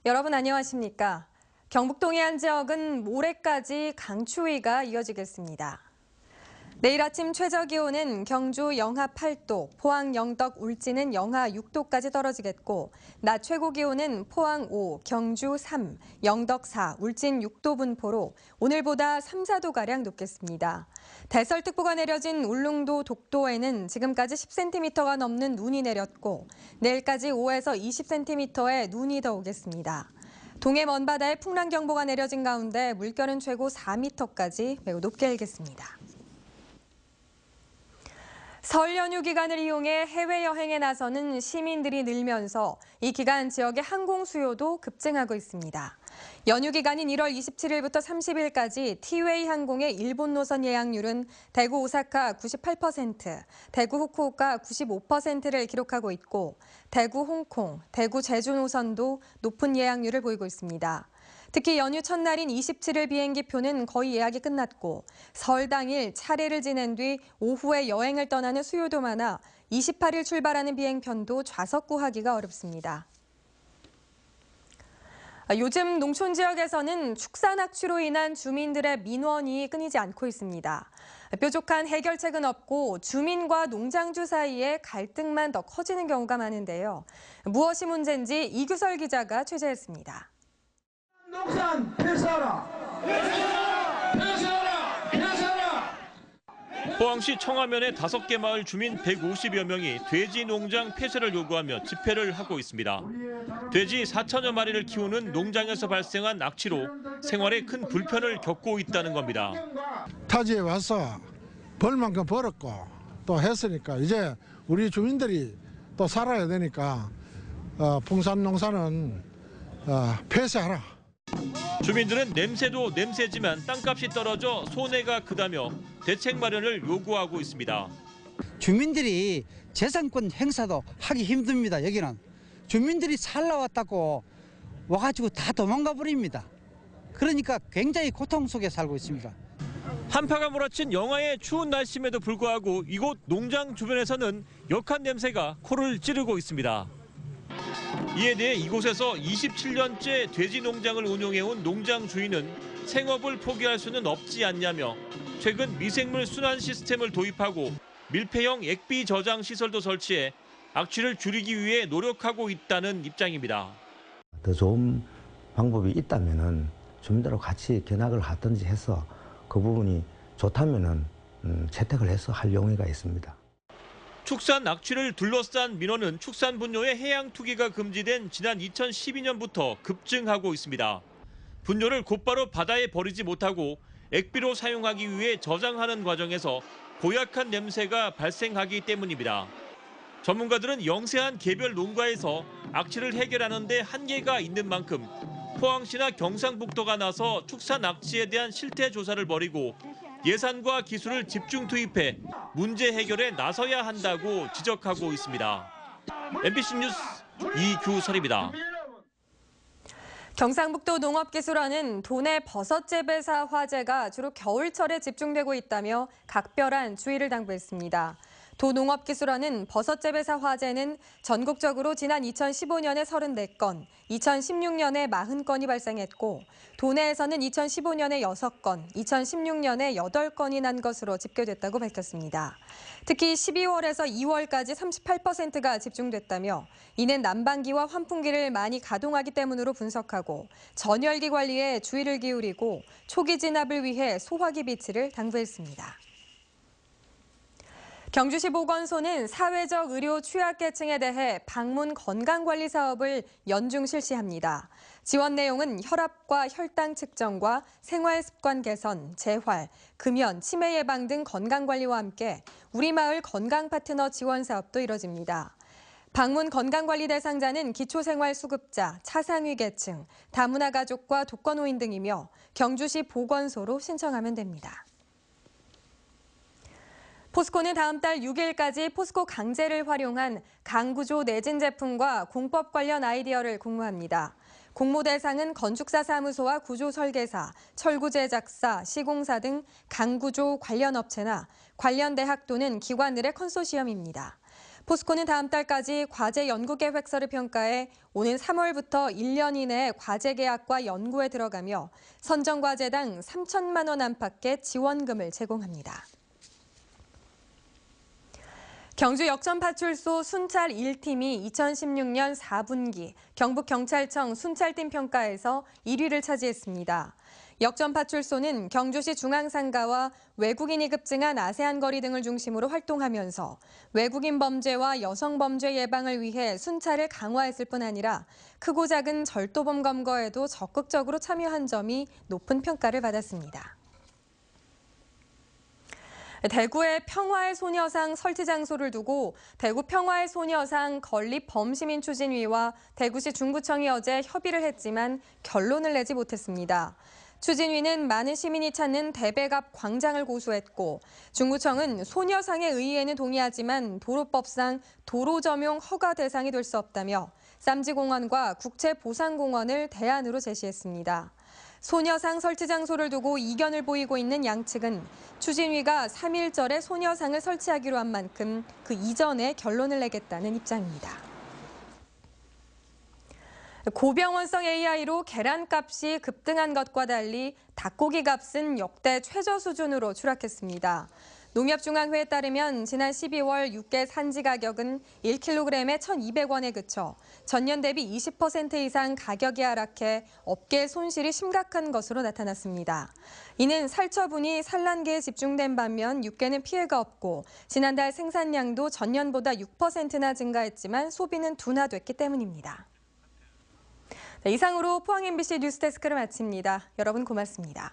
여러분 안녕하십니까? 경북 동해안 지역은 모레까지 강추위가 이어지겠습니다. 내일 아침 최저기온은 경주 영하 8도, 포항 영덕 울진은 영하 6도까지 떨어지겠고 낮 최고기온은 포항 5, 경주 3, 영덕 4, 울진 6도 분포로 오늘보다 3, 4도가량 높겠습니다. 대설특보가 내려진 울릉도 독도에는 지금까지 10cm가 넘는 눈이 내렸고 내일까지 5에서 20cm의 눈이 더 오겠습니다. 동해 먼바다에 풍랑경보가 내려진 가운데 물결은 최고 4m까지 매우 높게 일겠습니다. 설 연휴 기간을 이용해 해외여행에 나서는 시민들이 늘면서 이 기간 지역의 항공 수요도 급증하고 있습니다. 연휴 기간인 1월 27일부터 30일까지 티웨이 항공의 일본 노선 예약률은 대구 오사카 98%, 대구 후쿠오카 95%를 기록하고 있고 대구 홍콩, 대구 제주 노선도 높은 예약률을 보이고 있습니다. 특히 연휴 첫날인 27일 비행기표는 거의 예약이 끝났고 설 당일 차례를 지낸 뒤 오후에 여행을 떠나는 수요도 많아 28일 출발하는 비행편도 좌석 구하기가 어렵습니다. 요즘 농촌 지역에서는 축산 악취로 인한 주민들의 민원이 끊이지 않고 있습니다. 뾰족한 해결책은 없고 주민과 농장주 사이에 갈등만 더 커지는 경우가 많은데요. 무엇이 문제인지 이규설 기자가 취재했습니다. 농산 폐쇄하라! 폐쇄하라! 폐쇄하라! 폐쇄하라! 포항시 청하면의 5개 마을 주민 150여 명이 돼지 농장 폐쇄를 요구하며 집회를 하고 있습니다. 돼지 4천여 마리를 키우는 농장에서 발생한 악취로 생활에 큰 불편을 겪고 있다는 겁니다. 타지에 와서 벌 만큼 벌었고 또 했으니까 이제 우리 주민들이 또 살아야 되니까 풍산농사는 폐쇄하라. 주민들은 냄새도 냄새지만 땅값이 떨어져 손해가 크다며 대책 마련을 요구하고 있습니다. 주민들이 재산권 행사도 하기 힘듭니다. 여기는 주민들이 살러 왔다고 와가지고 다 도망가 버립니다. 그러니까 굉장히 고통 속에 살고 있습니다. 한파가 몰아친 영하의 추운 날씨임에도 불구하고 이곳 농장 주변에서는 역한 냄새가 코를 찌르고 있습니다. 이에 대해 이곳에서 27년째 돼지 농장을 운영해온 농장 주인은 생업을 포기할 수는 없지 않냐며 최근 미생물 순환 시스템을 도입하고 밀폐형 액비 저장 시설도 설치해 악취를 줄이기 위해 노력하고 있다는 입장입니다. 더 좋은 방법이 있다면은 주민들하고 같이 견학을 하든지 해서 그 부분이 좋다면은 채택을 해서 할 용의가 있습니다. 축산 악취를 둘러싼 민원은 축산 분뇨의 해양 투기가 금지된 지난 2012년부터 급증하고 있습니다. 분뇨를 곧바로 바다에 버리지 못하고 액비로 사용하기 위해 저장하는 과정에서 고약한 냄새가 발생하기 때문입니다. 전문가들은 영세한 개별 농가에서 악취를 해결하는 데 한계가 있는 만큼 포항시나 경상북도가 나서 축산 악취에 대한 실태 조사를 벌이고 예산과 기술을 집중 투입해 문제 해결에 나서야 한다고 지적하고 있습니다. MBC 뉴스 이규설입니다. 경상북도 농업기술원은 도내 버섯 재배사 화재가 주로 겨울철에 집중되고 있다며 각별한 주의를 당부했습니다. 도 농업기술원은 버섯 재배사 화재는 전국적으로 지난 2015년에 34건, 2016년에 40건이 발생했고 도내에서는 2015년에 6건, 2016년에 8건이 난 것으로 집계됐다고 밝혔습니다. 특히 12월에서 2월까지 38%가 집중됐다며 이는 난방기와 환풍기를 많이 가동하기 때문으로 분석하고 전열기 관리에 주의를 기울이고 초기 진압을 위해 소화기 비치를 당부했습니다. 경주시 보건소는 사회적 의료 취약계층에 대해 방문 건강관리 사업을 연중 실시합니다. 지원 내용은 혈압과 혈당 측정과 생활습관 개선, 재활, 금연, 치매 예방 등 건강관리와 함께 우리마을 건강파트너 지원 사업도 이뤄집니다. 방문 건강관리 대상자는 기초생활수급자, 차상위 계층, 다문화 가족과 독거노인 등이며 경주시 보건소로 신청하면 됩니다. 포스코는 다음 달 6일까지 포스코 강제를 활용한 강구조 내진 제품과 공법 관련 아이디어를 공모합니다. 공모 대상은 건축사 사무소와 구조 설계사, 철구 제작사, 시공사 등 강구조 관련 업체나 관련 대학 또는 기관들의 컨소시엄입니다. 포스코는 다음 달까지 과제 연구 계획서를 평가해 오는 3월부터 1년 이내에 과제 계약과 연구에 들어가며 선정 과제당 3천만 원 안팎의 지원금을 제공합니다. 경주 역전파출소 순찰 1팀이 2016년 4분기 경북경찰청 순찰팀 평가에서 1위를 차지했습니다. 역전파출소는 경주시 중앙상가와 외국인이 급증한 아세안 거리 등을 중심으로 활동하면서 외국인 범죄와 여성 범죄 예방을 위해 순찰을 강화했을 뿐 아니라 크고 작은 절도범 검거에도 적극적으로 참여한 점이 높은 평가를 받았습니다. 대구의 평화의 소녀상 설치 장소를 두고 대구 평화의 소녀상 건립 범시민 추진위와 대구시 중구청이 어제 협의를 했지만 결론을 내지 못했습니다. 추진위는 많은 시민이 찾는 대배갑 광장을 고수했고 중구청은 소녀상의 의의에는 동의하지만 도로법상 도로 점용 허가 대상이 될 수 없다며 쌈지공원과 국채보상공원을 대안으로 제시했습니다. 소녀상 설치 장소를 두고 이견을 보이고 있는 양측은 추진위가 3.1절에 소녀상을 설치하기로 한 만큼 그 이전에 결론을 내겠다는 입장입니다. 고병원성 AI로 계란값이 급등한 것과 달리 닭고기 값은 역대 최저 수준으로 추락했습니다. 농협중앙회에 따르면 지난 12월 육개 산지 가격은 1kg에 1,200원에 그쳐 전년 대비 20% 이상 가격이 하락해 업계 손실이 심각한 것으로 나타났습니다. 이는 살처분이 산란계에 집중된 반면 육계는 피해가 없고 지난달 생산량도 전년보다 6%나 증가했지만 소비는 둔화됐기 때문입니다. 네, 이상으로 포항 MBC 뉴스데스크를 마칩니다. 여러분 고맙습니다.